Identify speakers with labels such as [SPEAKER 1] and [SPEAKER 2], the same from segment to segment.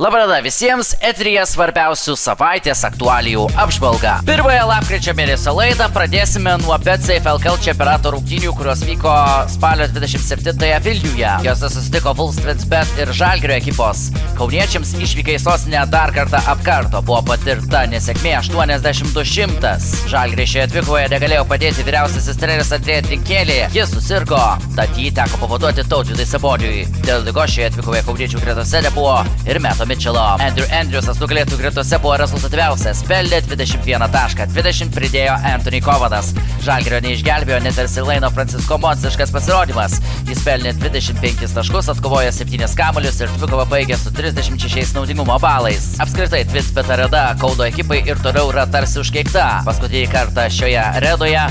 [SPEAKER 1] Labadiena visiems, eteryje svarbiausių savaitės aktualijų apžvalga. Pirmąją lapkričio mėnesio laidą pradėsime nuo BetSafe LKL čempionato rungtynių, kurios vyko spalio 27-ąją Vilniuje. Jose susitiko Vulstvinsbet ir Žalgirio ekipos. Kauniečiams išvykai sostinę dar kartą apkarto. Buvo patirta nesėkmė 80-200. Žalgiris šioje dvikovoje negalėjo padėti vyriausiasis treneris Andrėjas Trinkėlė. Jis susirgo, tad jį teko pavaduoti Tautvydui Saboniui. Dėl ligos šioje dvikovoje kauniečių gretose nebuvo ir Meto Mitchelo. Andrew Andrewsas nugalėtų gretose buvo rezultatyviausias. Pelnė 21 tašką, 20 pridėjo Anthony Kovadas. Žalgirio neišgelbėjo net ir Silaino Francisco monstriškas pasirodymas. Jis pelnė 25 taškus, atkovojo 7 kamuolius ir dvikovą baigė su 36 naudingumo balais. Apskritai, Twinsbet arena Kauno ekipai ir toliau yra tarsi užkeikta. Paskutinį kartą šioje aredoje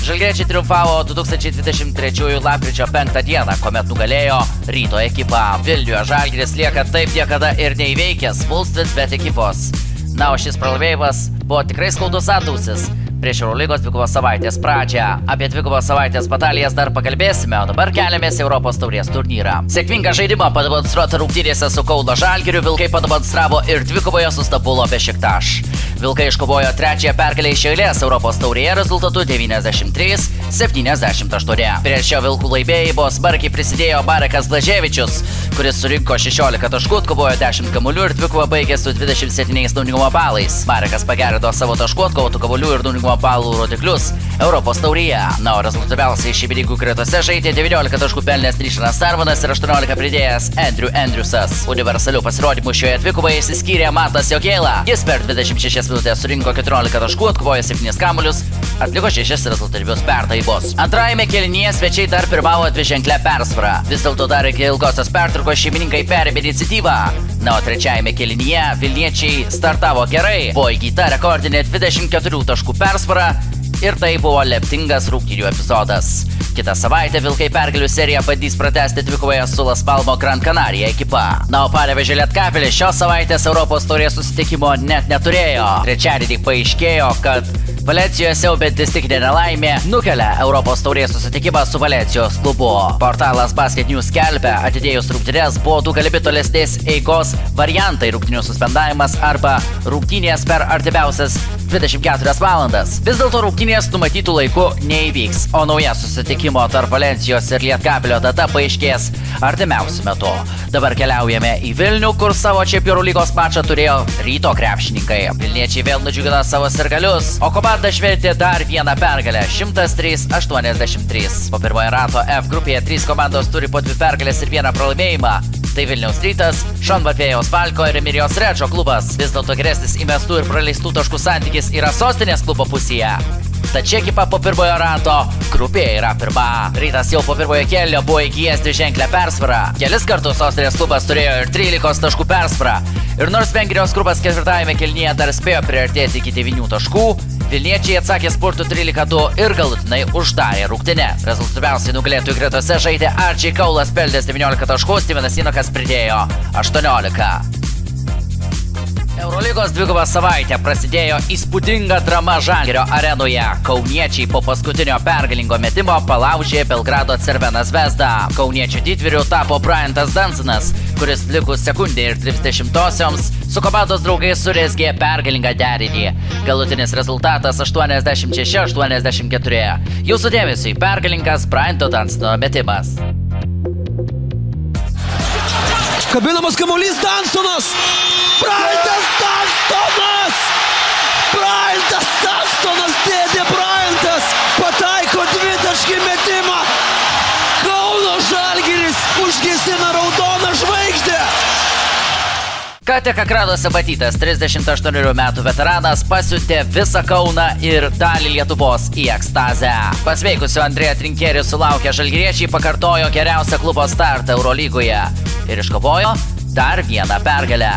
[SPEAKER 1] žalgiriečiai triumfavo 2023 lapkričio 5 dieną, kuomet nugalėjo Ryto ekipą. Vilniuje Žalgiris lieka taip niekada ir neįveikęs Vulstvinsbet ekipos. Na, o šis pralaimėjimas buvo tikrai skaudus atausis prieš Eurolygos dvikovos savaitės pradžią. Apie dvikovos savaitės batalijas dar pakalbėsime, o dabar keliamės Europos taurės turnyrą. Sėkmingą žaidimą pademonstruota rungtynėse su Kauno Žalgiriu Vilkai pademonstravo ir dvikovoje su Stambulo Bešiktaš. Vilkai iškovojo trečiąją pergalę iš eilės Europos taurėje rezultatu 93-78. Prie šio Vilkų laimėjimo smarkiai prisidėjo Marekas Blaževičius, kuris surinko 16 taškų, atkovojo 10 kamuolių ir dvikovą baigė su 27 naudingumo balais. Marekas pagerino savo taškų, atkovotų kamuolių ir naudingumo balų rodiklius Europos taurėje. Na, o rezultatyviausiai šeimininkų gretose žaidė 19 taškų pelnęs Tryšanas Sarvanas ir 18 pridėjęs Andrew Andrewsas. Universalių pasirodymų šioje dvikovoje išsiskyrė Matas Jogėla. Jis per 26 minutės surinko 14 taškų, atkovojo 7 kamuolius, atliko 6 rezultatyvius perdavimus. Antrajame kėlinyje svečiai dar pirmavo dviženklę persvarą. Vis dėlto dar iki ilgosios pertraukos šeimininkai perėmė iniciatyvą. Na, o trečiajame kėlinyje Vilniečiai startavo gerai. Buvo įgyta rekordinė 24 taškų persvara ir tai buvo leptingas rungtynių epizodas. Kitą savaitę Vilkai pergalių seriją bandys pratęsti dvikovoje su Las Palmo Gran Canaria ekipa. Na, o Panevėžio Lietkabelis šios savaitės Europos taurės susitikimo net neturėjo. Trečiadienį paaiškėjo, kad Valensijos siaubiantis stichinė nelaimė nukelia Europos taurės susitikimą su Valensijos klubu. Portalas Basket News skelbia, atidėjus rungtynes buvo du galimi tolesnės eigos variantai: rungtynių suspendavimas arba rungtynės per artimiausias 24 valandas. Vis dėlto rungtynės numatytų laiku neįvyks, o nauja susitikimo tarp Valensijos ir Lietkabelio data paaiškės artimiausiu metu. Dabar keliaujame į Vilnių, kur savo Čempionų lygos mačą turėjo Ryto krepšininkai. Vilniečiai vėl nudžiugino savo sirgalius, o komanda šventė dar vieną pergalę – 103-83. Po pirmojo rato F grupėje 3 komandos turi po 2 pergalės ir 1 pralaimėjimą. Tai Vilniaus Rytas, Šon Bapėjaus Falko ir Emirijos Redžo klubas. Vis dėlto geresnis įmestų ir praleistų taškų santykis yra sostinės klubo pusėje. Tačiau ekipa po pirmojo rato grupėje yra pirma. Rytas jau po pirmojo kėlinio buvo įgijęs dviženklę persvarą. Kelis kartus sostinės klubas turėjo ir 13 taškų persvarą. Ir nors Vengrijos klubas ketvirtajame kėlinyje dar spėjo priartėti iki 9 taškų, Vilniečiai atsakė spurtų 13-2 ir galutinai uždarė rungtynes. Rezultatyviausiai nugalėtojų gretose žaidė Arčiai Kaulas, pelnęs 19 taškų, Stevenas Inokas pridėjo 18. Eurolygos dvikovos savaitė prasidėjo įspūdinga drama Žalgirio arenoje. Kauniečiai po paskutinio pergalingo metimo palaužė Belgrado Crvena Zvezda. Kauniečių didvyriu tapo Bryantas Dansonas, kuris likus sekundė ir 30-osioms su komandos draugais surezgė pergalingą derinį. Galutinis rezultatas 86-84. Jūsų dėmesiui pergalingas Bryanto Dansono metimas.
[SPEAKER 2] Kabinamas kamuolys Dansonas! Bryantas Dansonas! Bryantas Dansonas, dėdė Bryantas pataiko dvitaškį metimą. Kauno Žalgiris užgesina raudoną žvaigždę.
[SPEAKER 1] Ką tik ekranuose matytas 38 metų veteranas pasiuntė visą Kauną ir dalį Lietuvos į ekstazę. Pasveikusio Andrėją Trinkėlį sulaukę žalgiriečiai pakartojo geriausią klubo startą Eurolygoje ir iškovojo dar vieną pergalę.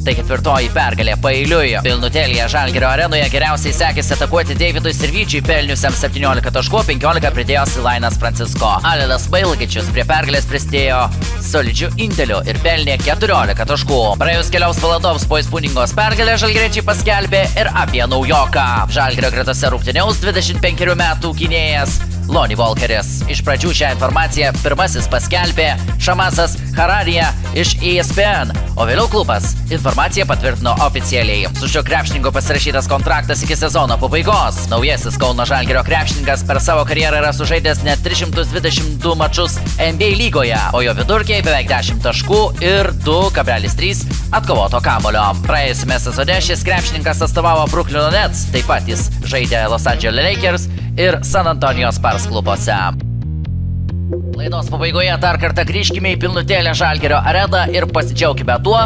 [SPEAKER 1] Tai 4. pergalė paeiliui. Pilnutėlėje Žalgirio arenoje geriausiai sekėsi atakuoti Deividui Sirvyčiui, pelniusiam 17 taškų, 15 pridėjo Silainas Francisco. Alenas Vailgičius prie pergalės prisidėjo solidžiu indėliu ir pelnė 14 taškų. Praėjus keliaus valandoms po įspūdingos pergalės žalgiriečiai paskelbė ir apie naujoką. Žalgirio gretose rungtyniaus 25 metų gynėjas Lonnie Walkeris. Iš pradžių šią informaciją pirmasis paskelbė Šamasas Hararija iš ESPN, o vėliau klubas informaciją patvirtino oficialiai. Su šio krepšininko pasirašytas kontraktas iki sezono pabaigos. Naujasis Kauno Žalgirio krepšininkas per savo karjerą yra sužaidęs net 322 mačus NBA lygoje, o jo vidurkiai beveik 10 taškų ir 2,3 atkovoto kamulio. Praėjusiame sezone šis krepšininkas atstovavo Brooklyno Nets, taip pat jis žaidė Los Angeles Lakers ir San Antonijos Spurs klubuose. Laidos pabaigoje dar kartą grįžkime į pilnutėlę Žalgirio areną ir pasidžiaukime tuo,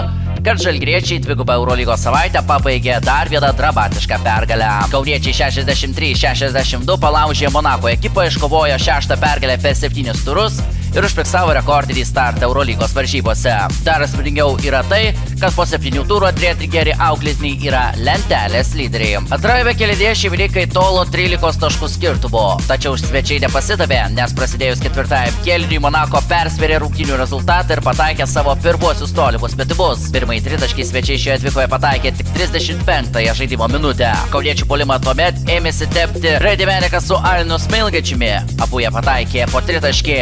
[SPEAKER 1] kad žalgiriečiai dvigubą Eurolygos savaitę pabaigė dar vieną dramatišką pergalę. Kauniečiai 63-62 palaužė Monako ekipą, iškovojo 6 pergalę per 7 turus ir užfiksavo rekordinį startą Eurolygos varžybose. Dar įspūdingiau yra tai, kad po 7 turų Andrėja Trigeri auklėtiniai yra lentelės lyderiai. Antrajame kėlinėje šeimininkai tolo 13 taškų skirtumu, tačiau svečiai nepasidavė, nes prasidėjus ketvirtajam kėliniui Monako persvėrė rungtynių rezultatą ir pataikė savo pirmuosius tolimus metimus. Pirmąjį tritaškį svečiai šioje dvikoje pataikė tik 35-ąją žaidimo minutę. Kauniečių puolimą tuomet ėmėsi tepti Redimenikas su Alinu Smilgačiumi. Abu jie pataikė po tritaškį.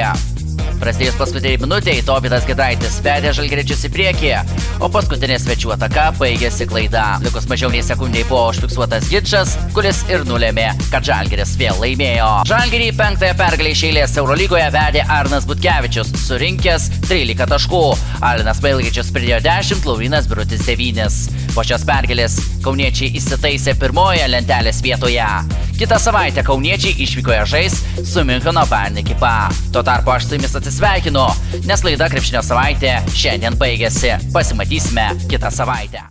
[SPEAKER 1] Prasidėjus paskutiniai minutei, Dovydas Giedraitis vedė žalgiriečius į priekį, o paskutinė svečių ataka baigėsi klaida. Likus mažiau nei sekundei buvo užfiksuotas ginčas, kuris ir nulėmė, kad Žalgiris vėl laimėjo. Žalgirį 5-ąją pergalę iš eilės Eurolygoje vedė Arnas Butkevičius, surinkęs 13 taškų. Alinas Smilgačius pridėjo 10, Laurynas Birutis 9. Po šios pergalės kauniečiai įsitaisė pirmoje lentelės vietoje. Kitą savaitę kauniečiai išvykoje žais su Miuncheno Bayern ekipa. Tuo tarpu aš su jumis atsisveikinu, nes laida Krepšinio savaitė šiandien baigėsi. Pasimatysime kitą savaitę.